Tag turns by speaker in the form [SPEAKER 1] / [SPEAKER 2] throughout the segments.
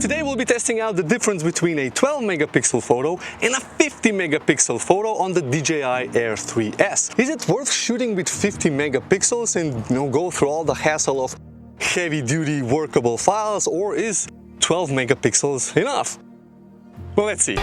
[SPEAKER 1] Today we'll be testing out the difference between a 12 megapixel photo and a 50 megapixel photo on the DJI Air 3S. Is it worth shooting with 50 megapixels and go through all the hassle of heavy-duty workable files, or is 12 megapixels enough? Well, let's see.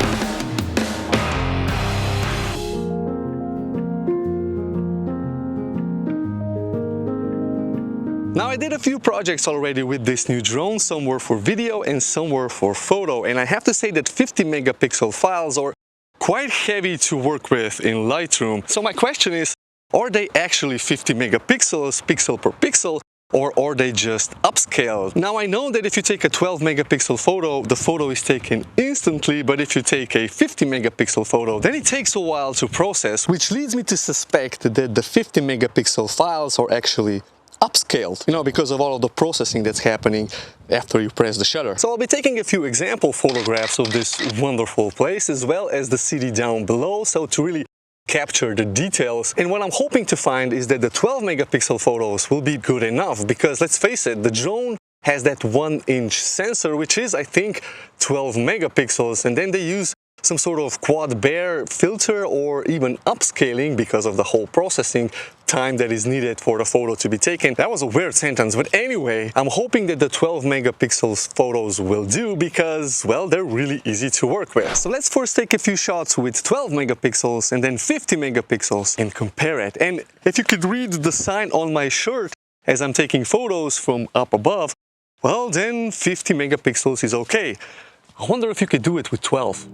[SPEAKER 1] Now, I did a few projects already with this new drone. Some were for video and some were for photo, and I have to say that 50 megapixel files are quite heavy to work with in Lightroom. So my question is, are they actually 50 megapixels, pixel per pixel, or are they just upscaled? Now, I know that if you take a 12 megapixel photo, the photo is taken instantly, but if you take a 50 megapixel photo, then it takes a while to process, which leads me to suspect that the 50 megapixel files are actually upscaled, because of all of the processing that's happening after you press the shutter. So I'll be taking a few example photographs of this wonderful place, as well as the city down below, so to really capture the details. And what I'm hoping to find is that the 12 megapixel photos will be good enough, because let's face it, the drone has that 1-inch sensor, which is, I think, 12 megapixels, and then they use some sort of quad Bayer filter or even upscaling because of the whole processing time that is needed for the photo to be taken. That was a weird sentence, but anyway, I'm hoping that the 12 megapixels photos will do because, well, they're really easy to work with. So let's first take a few shots with 12 megapixels and then 50 megapixels and compare it. And if you could read the sign on my shirt as I'm taking photos from up above, well, then 50 megapixels is okay. I wonder if you could do it with 12.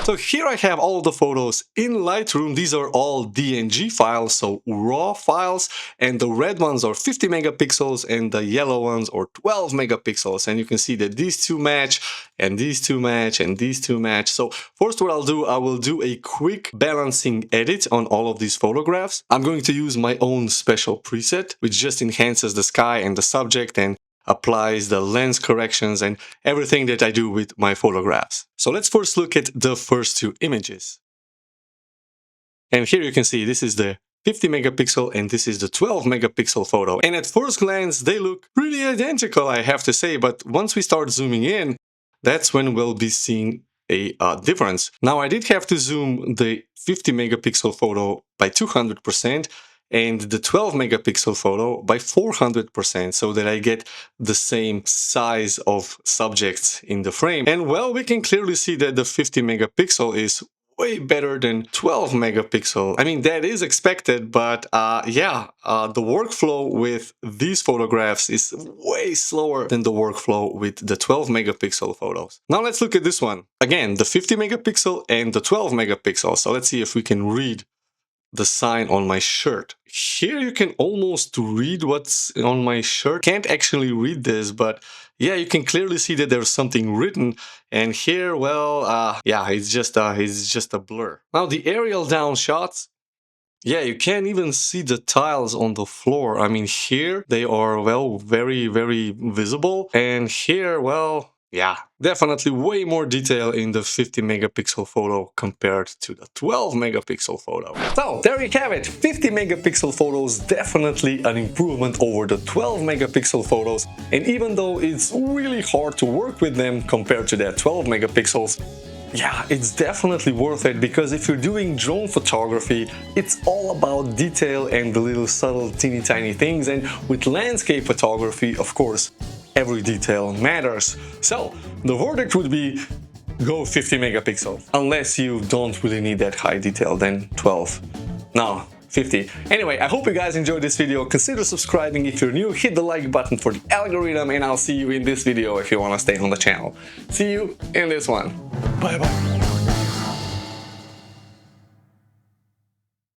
[SPEAKER 1] So here I have all the photos in Lightroom. These are all DNG files, so raw files, and the red ones are 50 megapixels and the yellow ones are 12 megapixels. And you can see that these two match, and these two match, and these two match. So first what I will do a quick balancing edit on all of these photographs. I'm going to use my own special preset, which just enhances the sky and the subject and applies the lens corrections and everything that I do with my photographs. So let's first look at the first two images. And here you can see this is the 50 megapixel and this is the 12 megapixel photo. And at first glance, they look pretty identical, I have to say, but once we start zooming in, that's when we'll be seeing a difference. Now, I did have to zoom the 50 megapixel photo by 200%, and the 12 megapixel photo by 400% so that I get the same size of subjects in the frame. And well, we can clearly see that the 50 megapixel is way better than 12 megapixel. I mean, that is expected, but the workflow with these photographs is way slower than the workflow with the 12 megapixel photos. Now let's look at this one. Again, the 50 megapixel and the 12 megapixel. So let's see if we can read the sign on my shirt. Here you can almost read what's on my shirt. Can't actually read this, but yeah, you can clearly see that there's something written. And here, well, it's just a blur. Now the aerial down shots, yeah, you can't even see the tiles on the floor. I mean, here they are, well, very, very visible. And here, well, yeah, definitely way more detail in the 50 megapixel photo compared to the 12 megapixel photo. So there you have it, 50 megapixel photos, definitely an improvement over the 12 megapixel photos. And even though it's really hard to work with them compared to that 12 megapixels, yeah, it's definitely worth it, because if you're doing drone photography, it's all about detail and the little subtle teeny tiny things. And with landscape photography, of course, every detail matters. So the verdict would be go 50 megapixel. Unless you don't really need that high detail, then 12. No, 50. Anyway, I hope you guys enjoyed this video. Consider subscribing if you're new, hit the like button for the algorithm, and I'll see you in this video if you want to stay on the channel. See you in this one. Bye bye.